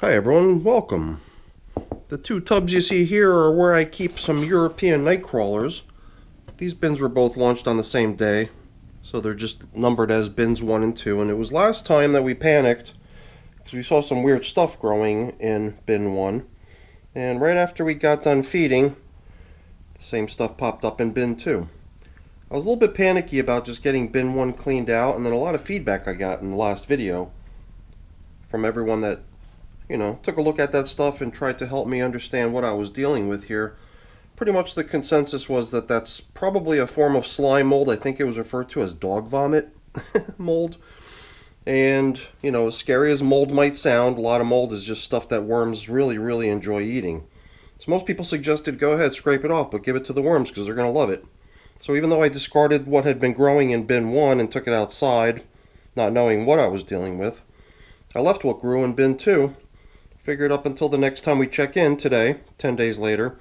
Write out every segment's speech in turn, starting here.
Hi everyone, welcome. The two tubs you see here are where I keep some European night crawlers. These bins were both launched on the same day, so they're just numbered as bins 1 and 2. And it was last time that we panicked because we saw some weird stuff growing in bin 1. And right after we got done feeding, the same stuff popped up in bin 2. I was a little bit panicky about just getting bin 1 cleaned out, and then a lot of feedback I got in the last video from everyone that took a look at that stuff and tried to help me understand what I was dealing with here. Pretty much the consensus was that that's probably a form of slime mold. I think it was referred to as dog vomit mold. And, as scary as mold might sound, a lot of mold is just stuff that worms really, really enjoy eating. So most people suggested go ahead, scrape it off, but give it to the worms because they're going to love it. So even though I discarded what had been growing in bin 1 and took it outside, not knowing what I was dealing with, I left what grew in bin 2. Figured up until the next time we check in today, 10 days later,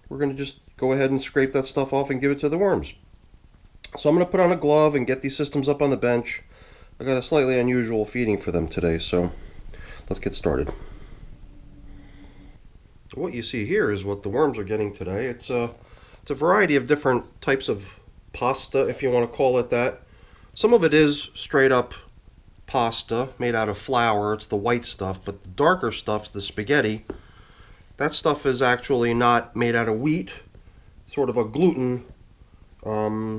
we're going to just go ahead and scrape that stuff off and give it to the worms. So I'm going to put on a glove and get these systems up on the bench. I got a slightly unusual feeding for them today, so let's get started. What you see here is what the worms are getting today. It's a variety of different types of pasta, if you want to call it that. Some of it is straight up pasta made out of flour. It's the white stuff, but the darker stuff, the spaghetti, that stuff is actually not made out of wheat. It's sort of a gluten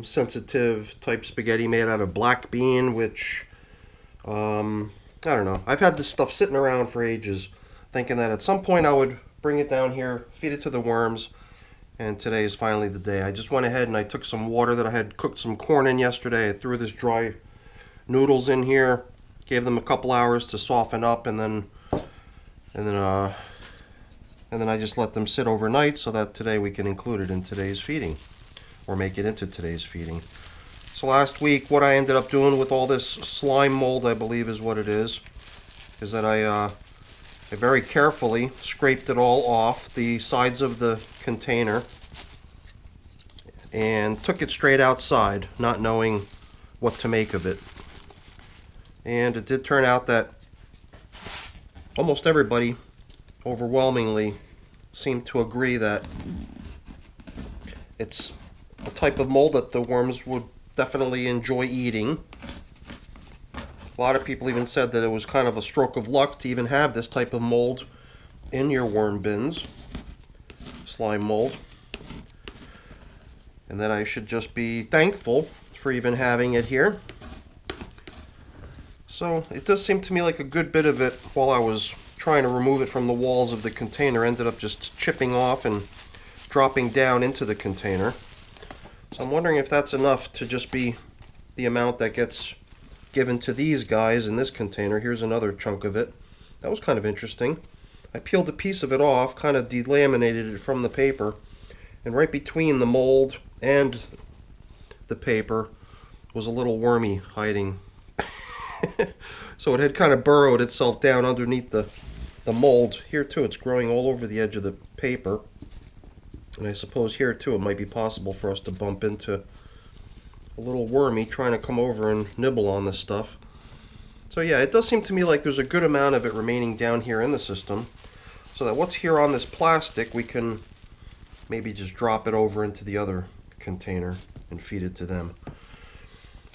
sensitive type spaghetti made out of black bean, which I don't know. I've had this stuff sitting around for ages thinking that at some point I would bring it down here, feed it to the worms, and today is finally the day. I just went ahead and I took some water that I had cooked some corn in yesterday. I threw this dry noodles in here, gave them a couple hours to soften up, and then I just let them sit overnight so that today we can include it in today's feeding, or make it into today's feeding. So last week, what I ended up doing with all this slime mold, I believe is what it is that I very carefully scraped it all off the sides of the container and took it straight outside, not knowing what to make of it. And it did turn out that almost everybody overwhelmingly seemed to agree that it's a type of mold that the worms would definitely enjoy eating. A lot of people even said that it was kind of a stroke of luck to even have this type of mold in your worm bins, slime mold, and that I should just be thankful for even having it here. So it does seem to me like a good bit of it, while I was trying to remove it from the walls of the container, ended up just chipping off and dropping down into the container. So I'm wondering if that's enough to just be the amount that gets given to these guys in this container. Here's another chunk of it. That was kind of interesting. I peeled a piece of it off, kind of delaminated it from the paper, and right between the mold and the paper was a little wormy hiding. So it had kind of burrowed itself down underneath the mold. Here too, it's growing all over the edge of the paper. And I suppose here too it might be possible for us to bump into a little wormy trying to come over and nibble on this stuff. So yeah, it does seem to me like there's a good amount of it remaining down here in the system, so that what's here on this plastic, we can maybe just drop it over into the other container and feed it to them.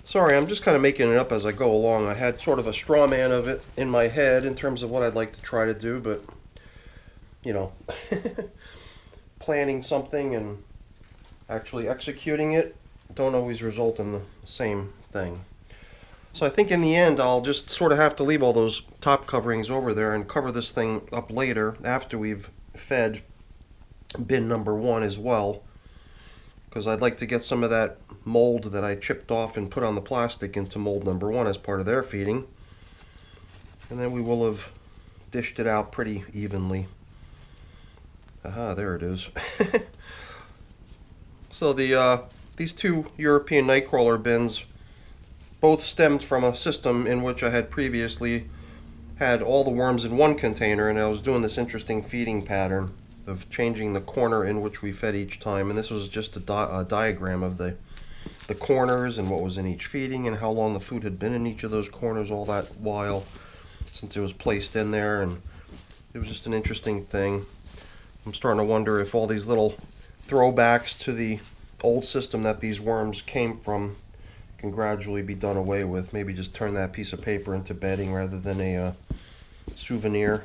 Sorry, I'm just kind of making it up as I go along. I had sort of a straw man of it in my head in terms of what I'd like to try to do, but, planning something and actually executing it don't always result in the same thing. So I think in the end I'll just sort of have to leave all those top coverings over there and cover this thing up later after we've fed bin number 1 as well, because I'd like to get some of that mold that I chipped off and put on the plastic into mold number 1 as part of their feeding, and then we will have dished it out pretty evenly. Aha, there it is. So these two European nightcrawler bins both stemmed from a system in which I had previously had all the worms in one container, and I was doing this interesting feeding pattern of changing the corner in which we fed each time. And this was just a diagram of the corners and what was in each feeding and how long the food had been in each of those corners all that while. since it was placed in there, and it was just an interesting thing. I'm starting to wonder if all these little throwbacks to the old system that these worms came from can gradually be done away with. Maybe just turn that piece of paper into bedding rather than a souvenir.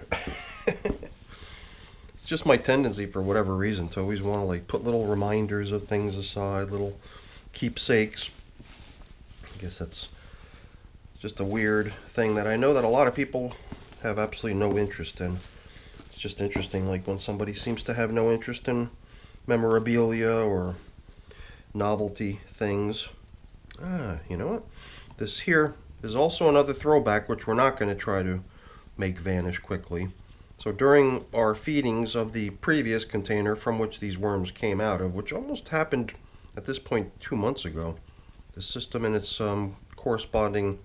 It's just my tendency, for whatever reason, to always want to like put little reminders of things aside, little keepsakes. I guess that's just a weird thing that I know that a lot of people have absolutely no interest in. It's just interesting, like when somebody seems to have no interest in memorabilia or novelty things. You know what? This here is also another throwback, which we're not going to try to make vanish quickly. So during our feedings of the previous container from which these worms came out of, which almost happened at this point 2 months ago, the system and its corresponding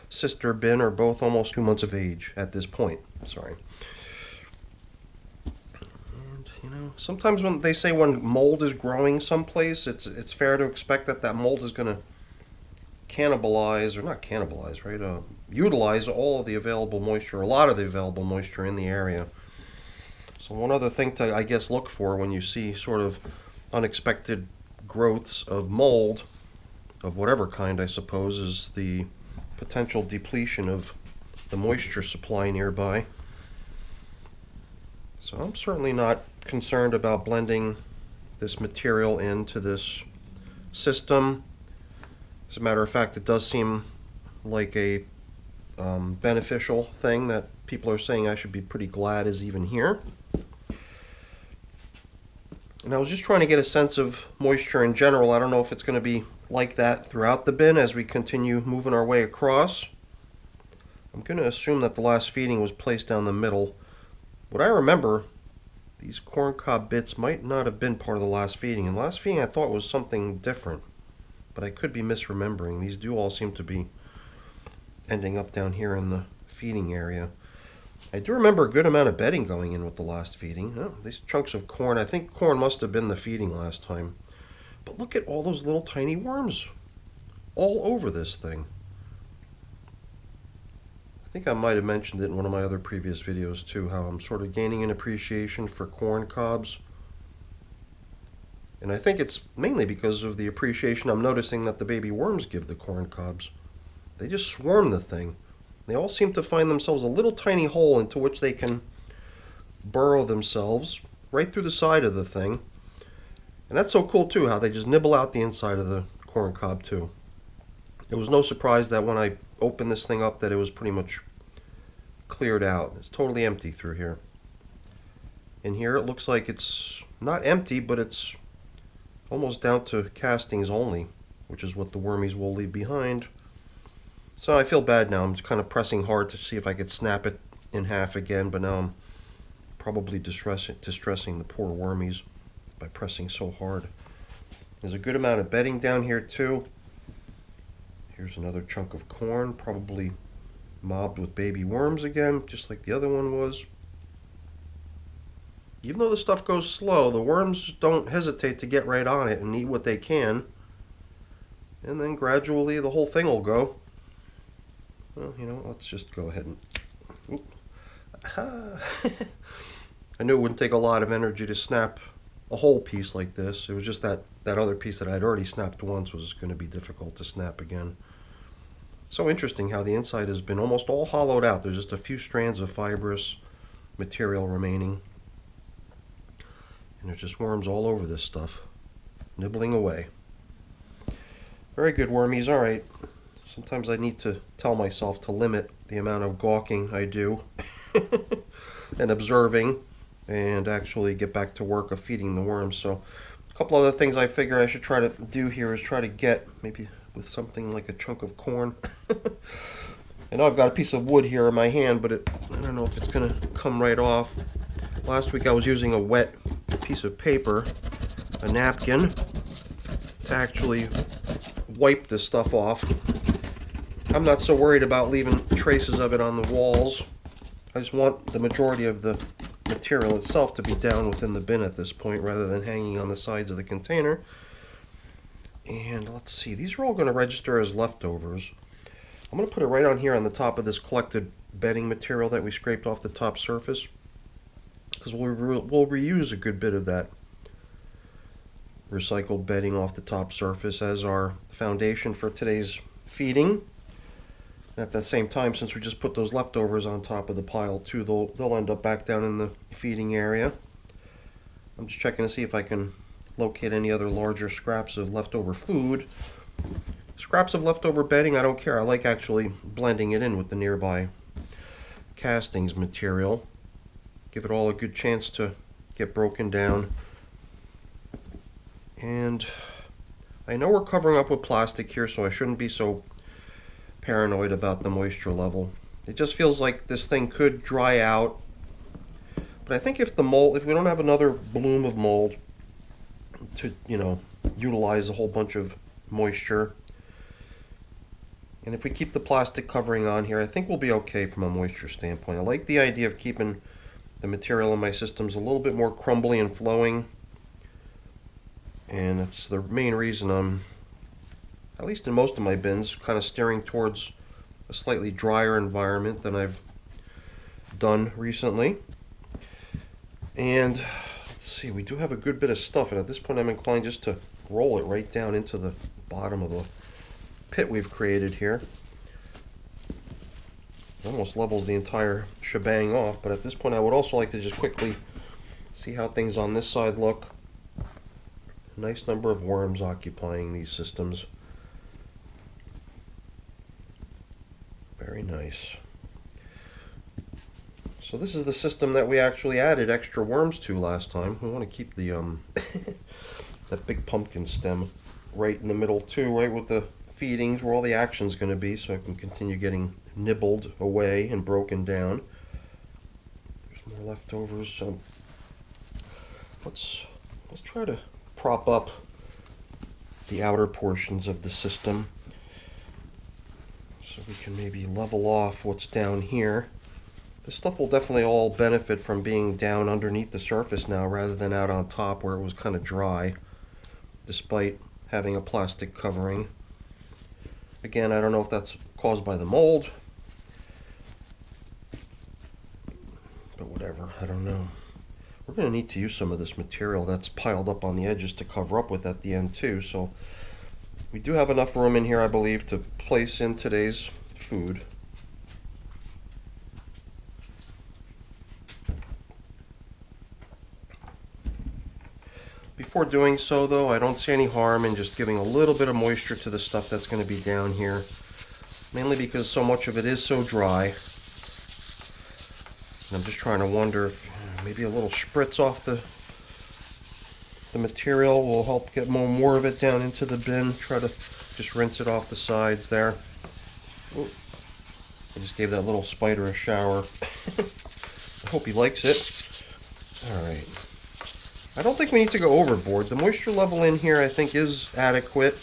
sister bin are both almost 2 months of age at this point. Sorry. And you know, sometimes when they say when mold is growing someplace, it's fair to expect that that mold is going to cannibalize, or not cannibalize, right? Utilize all of the available moisture, a lot of the available moisture in the area. So one other thing to, I guess, look for when you see sort of unexpected growths of mold of whatever kind, I suppose, is the potential depletion of the moisture supply nearby. So I'm certainly not concerned about blending this material into this system. As a matter of fact, it does seem like a beneficial thing that people are saying I should be pretty glad is even here. And I was just trying to get a sense of moisture in general. I don't know if it's going to be like that throughout the bin as we continue moving our way across. I'm going to assume that the last feeding was placed down the middle. What I remember, these corncob bits might not have been part of the last feeding. And the last feeding I thought was something different, but I could be misremembering. These do all seem to be ending up down here in the feeding area. I do remember a good amount of bedding going in with the last feeding. Oh, these chunks of corn, I think corn must have been the feeding last time. But look at all those little tiny worms all over this thing. I think I might have mentioned it in one of my other previous videos too, how I'm sort of gaining an appreciation for corn cobs. And I think it's mainly because of the appreciation I'm noticing that the baby worms give the corn cobs. They just swarm the thing. They all seem to find themselves a little tiny hole into which they can burrow themselves right through the side of the thing. And that's so cool too, how they just nibble out the inside of the corn cob too. It was no surprise that when I opened this thing up that it was pretty much cleared out. It's totally empty through here. In here it looks like it's not empty, but it's almost down to castings only, which is what the wormies will leave behind. So I feel bad now. I'm just kind of pressing hard to see if I could snap it in half again, but now I'm probably distressing the poor wormies by pressing so hard. There's a good amount of bedding down here too. Here's another chunk of corn, probably mobbed with baby worms again, just like the other one was. Even though the stuff goes slow, the worms don't hesitate to get right on it and eat what they can. And then gradually the whole thing will go. Well, you know, let's just go ahead and... I knew it wouldn't take a lot of energy to snap a whole piece like this. It was just that other piece that I'd already snapped once was going to be difficult to snap again. So interesting how the inside has been almost all hollowed out. There's just a few strands of fibrous material remaining. And there's just worms all over this stuff, nibbling away. Very good, wormies. All right. Sometimes I need to tell myself to limit the amount of gawking I do and observing, and actually get back to work of feeding the worms. So a couple other things I figure I should try to do here is try to get, maybe with something like a chunk of corn. I know I've got a piece of wood here in my hand, but I don't know if it's going to come right off. Last week I was using a wet piece of paper, a napkin, to actually wipe this stuff off. I'm not so worried about leaving traces of it on the walls. I just want the majority of the material itself to be down within the bin at this point rather than hanging on the sides of the container. And let's see, these are all going to register as leftovers. I'm going to put it right on here on the top of this collected bedding material that we scraped off the top surface, because we'll reuse a good bit of that recycled bedding off the top surface as our foundation for today's feeding. At the same time, since we just put those leftovers on top of the pile too, they'll end up back down in the feeding area. I'm just checking to see if I can locate any other larger scraps of leftover food. Scraps of leftover bedding, I don't care. I like actually blending it in with the nearby castings material. Give it all a good chance to get broken down. And I know we're covering up with plastic here, so I shouldn't be so paranoid about the moisture level. It just feels like this thing could dry out. But I think if we don't have another bloom of mold to, utilize a whole bunch of moisture, and if we keep the plastic covering on here, I think we'll be okay from a moisture standpoint. I like the idea of keeping the material in my systems a little bit more crumbly and flowing. And it's the main reason I'm, at least in most of my bins, kind of steering towards a slightly drier environment than I've done recently. And let's see, we do have a good bit of stuff, and at this point I'm inclined just to roll it right down into the bottom of the pit we've created here. It almost levels the entire shebang off, but at this point I would also like to just quickly see how things on this side look. A nice number of worms occupying these systems. Very nice. So this is the system that we actually added extra worms to last time. We want to keep the that big pumpkin stem right in the middle too, right with the feedings where all the action's going to be, so I can continue getting nibbled away and broken down. There's more leftovers, so let's try to prop up the outer portions of the system so we can maybe level off what's down here. This stuff will definitely all benefit from being down underneath the surface now rather than out on top where it was kind of dry, despite having a plastic covering. Again, I don't know if that's caused by the mold, but whatever, I don't know. We're going to need to use some of this material that's piled up on the edges to cover up with at the end too, so we do have enough room in here, I believe, to place in today's food. Before doing so, though, I don't see any harm in just giving a little bit of moisture to the stuff that's going to be down here, mainly because so much of it is so dry. And I'm just trying to wonder if maybe a little spritz off the material will help get more of it down into the bin. Try to just rinse it off the sides there. Ooh, I just gave that little spider a shower. I hope he likes it. Alright. I don't think we need to go overboard. The moisture level in here I think is adequate.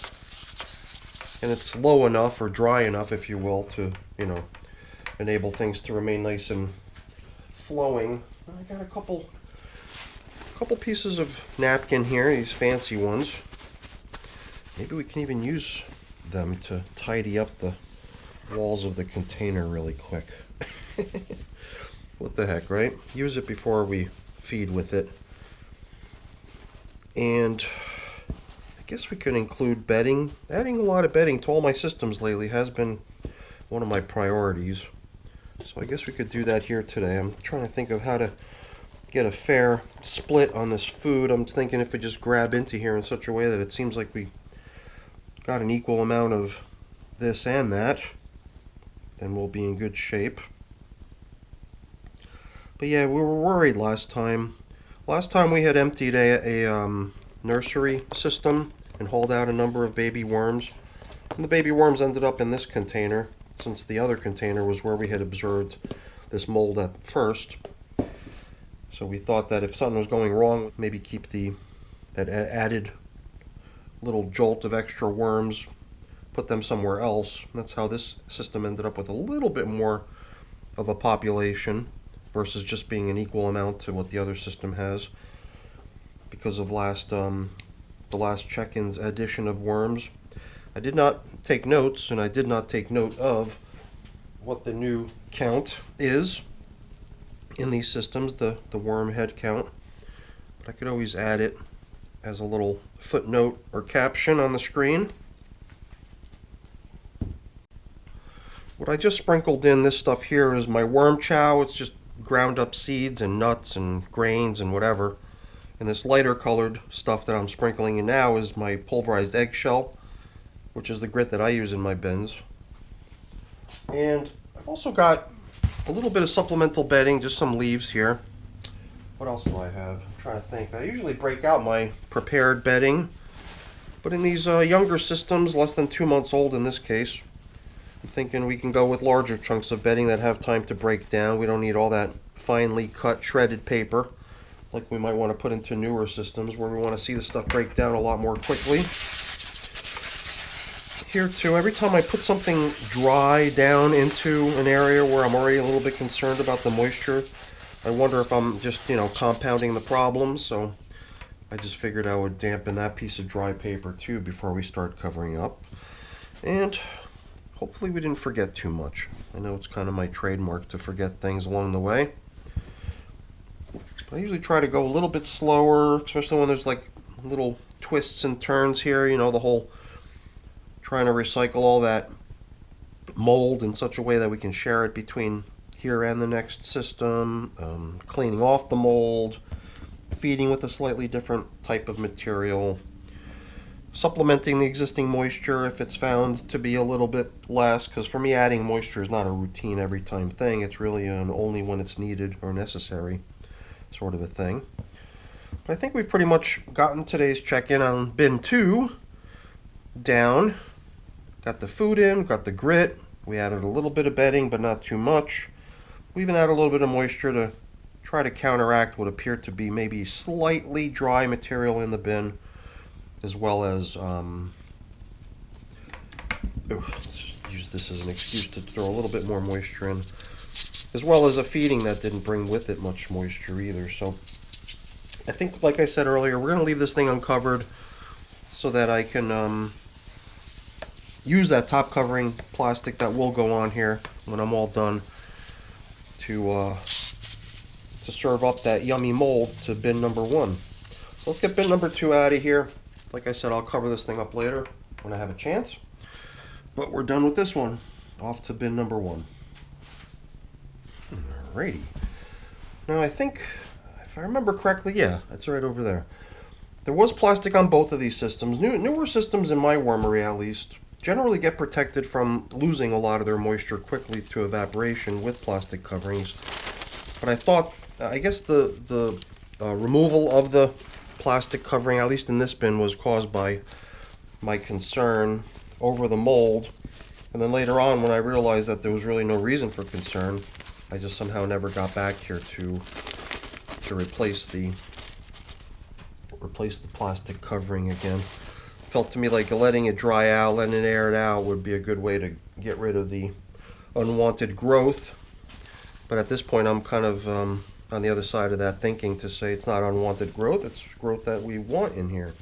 And it's low enough, or dry enough if you will, to, enable things to remain nice and flowing. I got a couple pieces of napkin here, these fancy ones. Maybe we can even use them to tidy up the walls of the container really quick. What the heck, right? Use it before we feed with it. And I guess we could include bedding. Adding a lot of bedding to all my systems lately has been one of my priorities. So I guess we could do that here today. I'm trying to think of how to get a fair split on this food. I'm thinking if we just grab into here in such a way that it seems like we got an equal amount of this and that, then we'll be in good shape. But yeah, we were worried last time. Last time we had emptied a nursery system and hauled out a number of baby worms. And the baby worms ended up in this container, since the other container was where we had observed this mold at first. So we thought that if something was going wrong, maybe keep that added little jolt of extra worms, put them somewhere else. And that's how this system ended up with a little bit more of a population versus just being an equal amount to what the other system has, because of the last check-in's addition of worms. I did not take notes, and I did not take note of what the new count is in these systems, the worm head count. But I could always add it as a little footnote or caption on the screen. What I just sprinkled in this stuff here is my worm chow. It's just ground up seeds and nuts and grains and whatever. And this lighter colored stuff that I'm sprinkling in now is my pulverized eggshell, which is the grit that I use in my bins. And I've also got a little bit of supplemental bedding, just some leaves here. What else do I have? I'm trying to think. I usually break out my prepared bedding, but in these younger systems, less than 2 months old in this case, I'm thinking we can go with larger chunks of bedding that have time to break down. We don't need all that finely cut, shredded paper like we might want to put into newer systems where we want to see the stuff break down a lot more quickly. Here too, every time I put something dry down into an area where I'm already a little bit concerned about the moisture, I wonder if I'm just, compounding the problem. So I just figured I would dampen that piece of dry paper too before we start covering up. And hopefully we didn't forget too much. I know it's kind of my trademark to forget things along the way. But I usually try to go a little bit slower, especially when there's like little twists and turns here, the whole trying to recycle all that mold in such a way that we can share it between here and the next system, cleaning off the mold, feeding with a slightly different type of material, supplementing the existing moisture if it's found to be a little bit less, because for me adding moisture is not a routine every time thing. It's really only when it's needed or necessary sort of a thing. But I think we've pretty much gotten today's check-in on bin 2 down. Got the food in, got the grit. We added a little bit of bedding, but not too much. We even added a little bit of moisture to try to counteract what appeared to be maybe slightly dry material in the bin, as well as, let's just use this as an excuse to throw a little bit more moisture in, as well as a feeding that didn't bring with it much moisture either. So I think, like I said earlier, we're going to leave this thing uncovered so that I can use that top covering plastic that will go on here when I'm all done to serve up that yummy mold to bin number 1. So let's get bin number 2 out of here. Like I said, I'll cover this thing up later when I have a chance. But we're done with this one. Off to bin number 1. Alrighty. Now I think, if I remember correctly, yeah, it's right over there. There was plastic on both of these systems. Newer systems in my wormery at least generally get protected from losing a lot of their moisture quickly to evaporation with plastic coverings. But I thought, I guess the removal of the plastic covering, at least in this bin, was caused by my concern over the mold. And then later on, when I realized that there was really no reason for concern, I just somehow never got back here to replace the plastic covering again. Felt to me like letting it dry out, letting it air it out would be a good way to get rid of the unwanted growth. But at this point, I'm kind of on the other side of that thinking to say it's not unwanted growth, it's growth that we want in here.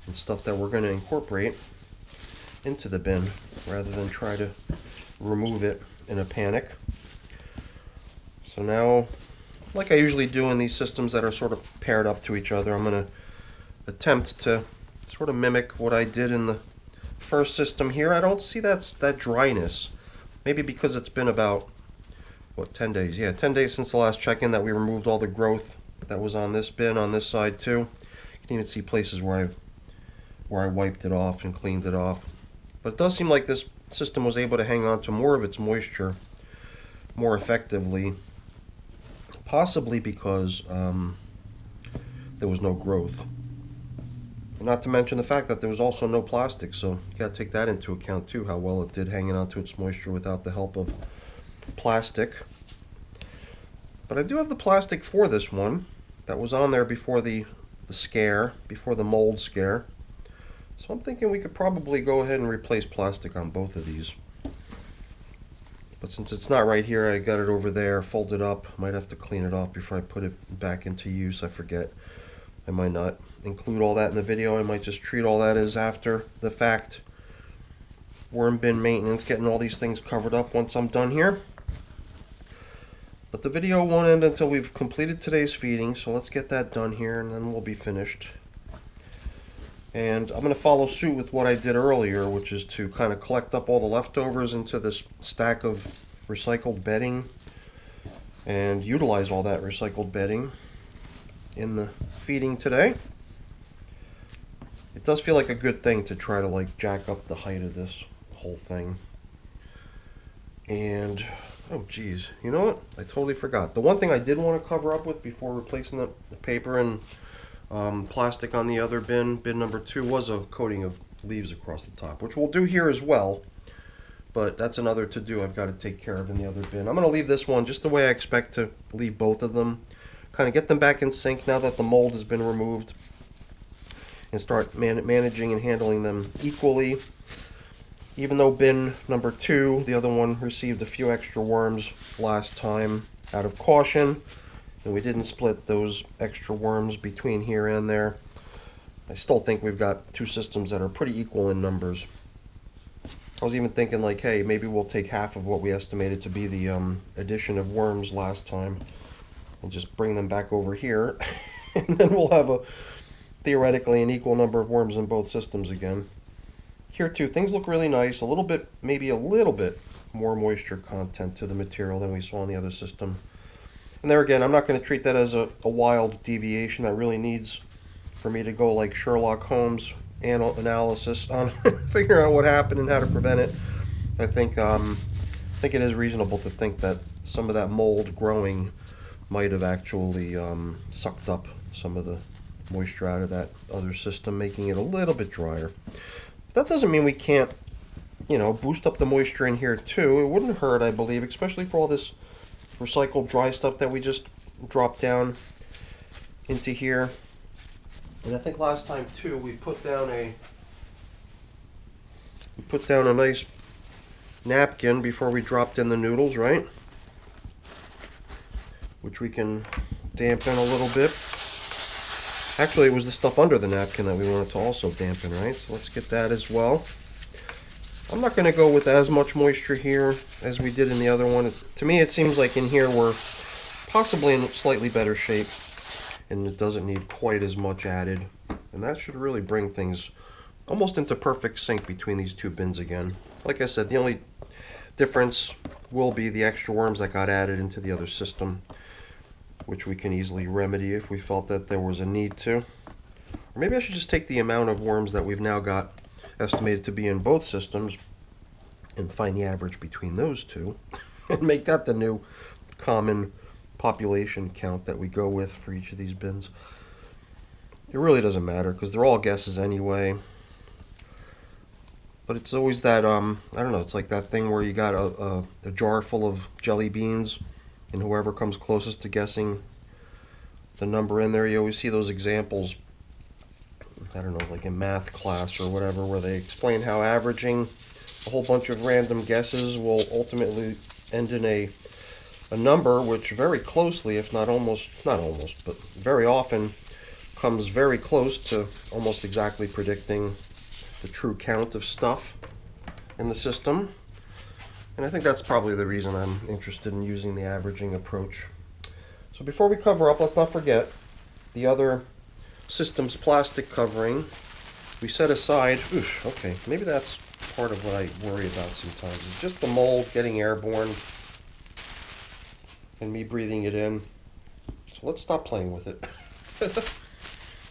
And stuff that we're going to incorporate into the bin rather than try to remove it in a panic. So now, like I usually do in these systems that are sort of paired up to each other, I'm going to attempt to sort of mimic what I did in the first system here. I don't see that dryness. Maybe because it's been about, what, 10 days? Yeah, 10 days since the last check-in that we removed all the growth that was on this bin on this side too. You can even see places where I wiped it off and cleaned it off. But it does seem like this system was able to hang on to more of its moisture more effectively, possibly because there was no growth. Not to mention the fact that there was also no plastic, so you got to take that into account too, how well it did hanging on to its moisture without the help of plastic. But I do have the plastic for this one that was on there before the scare, before the mold scare. So I'm thinking we could probably go ahead and replace plastic on both of these. But since it's not right here, I got it over there, folded up. Might have to clean it off before I put it back into use. I forget. I might not include all that in the video. I might just treat all that as after the fact worm bin maintenance, getting all these things covered up once I'm done here. But the video won't end until we've completed today's feeding, so let's get that done here and then we'll be finished. And I'm going to follow suit with what I did earlier, which is to kind of collect up all the leftovers into this stack of recycled bedding and utilize all that recycled bedding in the feeding today. It does feel like a good thing to try to like jack up the height of this whole thing. And oh geez, you know what? I totally forgot. The one thing I did want to cover up with before replacing the paper and plastic on the other bin number 2, was a coating of leaves across the top, which we'll do here as well. But that's another to do I've got to take care of in the other bin. I'm going to leave this one just the way I expect to leave both of them. Kind of get them back in sync now that the mold has been removed, and start managing and handling them equally. Even though bin number 2, the other one, received a few extra worms last time out of caution, and we didn't split those extra worms between here and there, I still think we've got 2 systems that are pretty equal in numbers. I was even thinking like, hey, maybe we'll take half of what we estimated to be the addition of worms last time and just bring them back over here, and then we'll have theoretically an equal number of worms in both systems again. Here too, things look really nice, maybe a little bit more moisture content to the material than we saw in the other system. And there again, I'm not going to treat that as a wild deviation that really needs for me to go like Sherlock Holmes analysis on figuring out what happened and how to prevent it. I think it is reasonable to think that some of that mold growing might have actually sucked up some of the moisture out of that other system, making it a little bit drier. But that doesn't mean we can't, you know, boost up the moisture in here too. It wouldn't hurt, I believe, especially for all this recycled dry stuff that we just dropped down into here. And I think last time too we put down a nice napkin before we dropped in the noodles, right? Which we can dampen a little bit. Actually, it was the stuff under the napkin that we wanted to also dampen, right? So let's get that as well. I'm not going to go with as much moisture here as we did in the other one. To me, it seems like in here we're possibly in slightly better shape, and it doesn't need quite as much added. And that should really bring things almost into perfect sync between these 2 bins again. Like I said, the only difference will be the extra worms that got added into the other system, which we can easily remedy if we felt that there was a need to. Or maybe I should just take the amount of worms that we've now got estimated to be in both systems and find the average between those 2 and make that the new common population count that we go with for each of these bins. It really doesn't matter because they're all guesses anyway. But it's always that, I don't know, it's like that thing where you got a jar full of jelly beans, and whoever comes closest to guessing the number in there, you always see those examples, I don't know, like in math class or whatever, where they explain how averaging a whole bunch of random guesses will ultimately end in a number which very closely, if not almost, but very often comes very close to almost exactly predicting the true count of stuff in the system. And I think that's probably the reason I'm interested in using the averaging approach. So before we cover up, let's not forget the other system's plastic covering. We set aside, okay, maybe that's part of what I worry about sometimes. It's just the mold getting airborne and me breathing it in. So let's stop playing with it.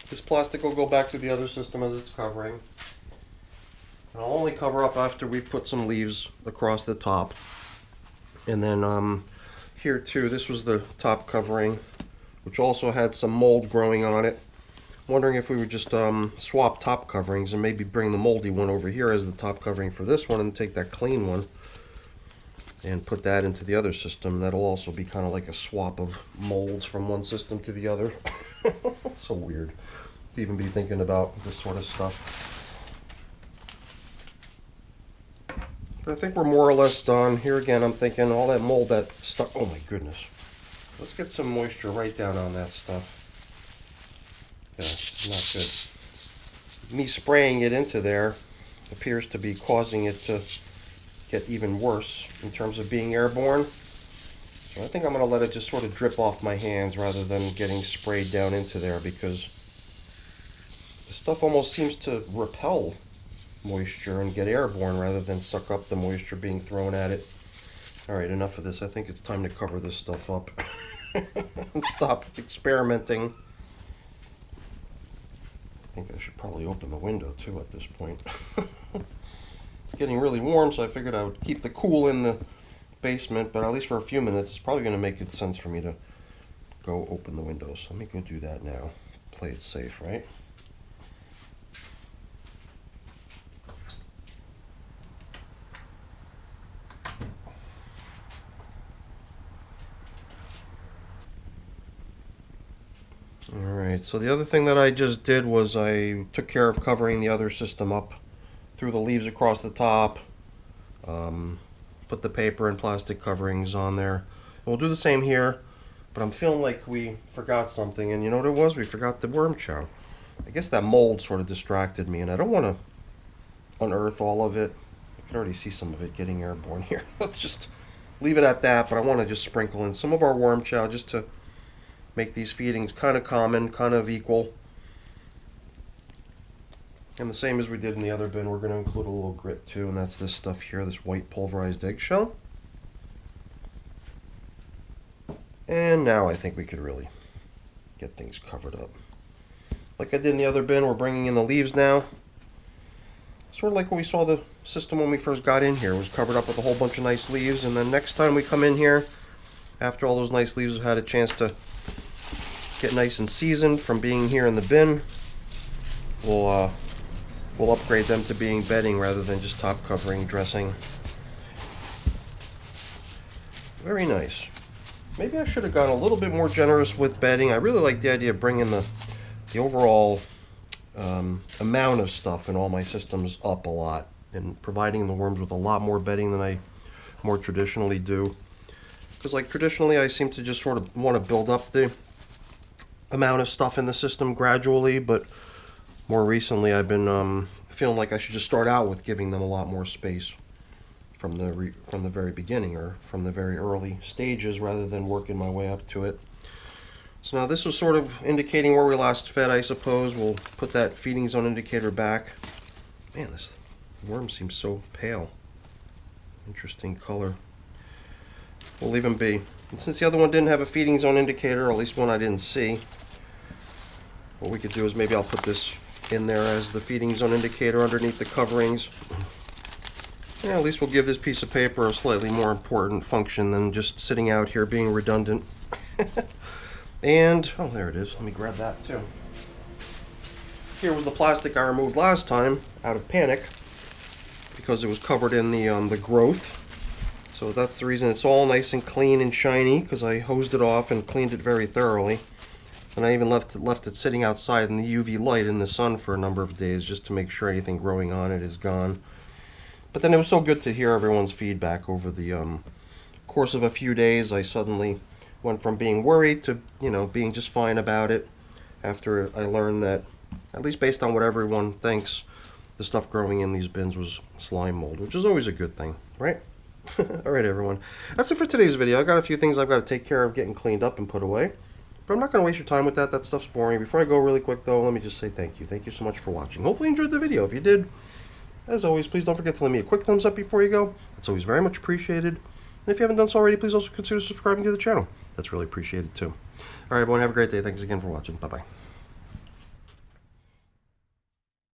This plastic will go back to the other system as it's covering. And I'll only cover up after we put some leaves across the top. And then here too, this was the top covering, which also had some mold growing on it. Wondering if we would just swap top coverings and maybe bring the moldy one over here as the top covering for this one and take that clean one and put that into the other system. That'll also be kind of like a swap of molds from one system to the other. So weird to even be thinking about this sort of stuff. But I think we're more or less done. Here again, I'm thinking all that mold that stuck. Oh my goodness. Let's get some moisture right down on that stuff. Yeah, it's not good. Me spraying it into there appears to be causing it to get even worse in terms of being airborne. So I think I'm going to let it just sort of drip off my hands rather than getting sprayed down into there, because the stuff almost seems to repel moisture and get airborne rather than suck up the moisture being thrown at it. Alright, enough of this. I think it's time to cover this stuff up and stop experimenting. I think I should probably open the window too at this point. It's getting really warm, so I figured I would keep the cool in the basement, but at least for a few minutes it's probably going to make good sense for me to go open the windows. Let me go do that now. Play it safe, right? Alright, so the other thing that I just did was I took care of covering the other system up. Threw the leaves across the top, put the paper and plastic coverings on there. And we'll do the same here, but I'm feeling like we forgot something, and you know what it was? We forgot the worm chow. I guess that mold sort of distracted me, and I don't want to unearth all of it. I can already see some of it getting airborne here. Let's just leave it at that, but I want to just sprinkle in some of our worm chow just to make these feedings kind of common, kind of equal. And the same as we did in the other bin, we're going to include a little grit too, and that's this stuff here, this white pulverized eggshell. And now I think we could really get things covered up. Like I did in the other bin, we're bringing in the leaves now. Sort of like what we saw the system when we first got in here. It was covered up with a whole bunch of nice leaves, and then next time we come in here, after all those nice leaves have had a chance to get nice and seasoned from being here in the bin, we'll upgrade them to being bedding rather than just top covering dressing. Very nice. Maybe I should have gone a little bit more generous with bedding. I really like the idea of bringing the overall amount of stuff in all my systems up a lot and providing the worms with a lot more bedding than I more traditionally do. Because like traditionally I seem to just sort of want to build up the amount of stuff in the system gradually, but more recently I've been feeling like I should just start out with giving them a lot more space from the very beginning, or from the very early stages, rather than working my way up to it. So now this was sort of indicating where we last fed, I suppose. We'll put that feeding zone indicator back. Man, this worm seems so pale. Interesting color. We'll leave him be. And since the other one didn't have a feeding zone indicator, or at least one I didn't see, what we could do is maybe I'll put this in there as the feeding zone indicator underneath the coverings. And at least we'll give this piece of paper a slightly more important function than just sitting out here being redundant. And, oh, there it is. Let me grab that too. Here was the plastic I removed last time out of panic because it was covered in the growth. So that's the reason it's all nice and clean and shiny, because I hosed it off and cleaned it very thoroughly. And I even left it sitting outside in the UV light in the sun for a number of days just to make sure anything growing on it is gone. But then it was so good to hear everyone's feedback over the course of a few days. I suddenly went from being worried to, being just fine about it, after I learned that, at least based on what everyone thinks, the stuff growing in these bins was slime mold, which is always a good thing, right? Alright everyone, that's it for today's video. I got a few things I've got to take care of getting cleaned up and put away, but I'm not going to waste your time with that. That stuff's boring. Before I go really quick though, let me just say thank you. Thank you so much for watching. Hopefully you enjoyed the video. If you did, as always, please don't forget to leave me a quick thumbs up before you go. That's always very much appreciated. And if you haven't done so already, please also consider subscribing to the channel. That's really appreciated too. Alright everyone, have a great day. Thanks again for watching. Bye bye.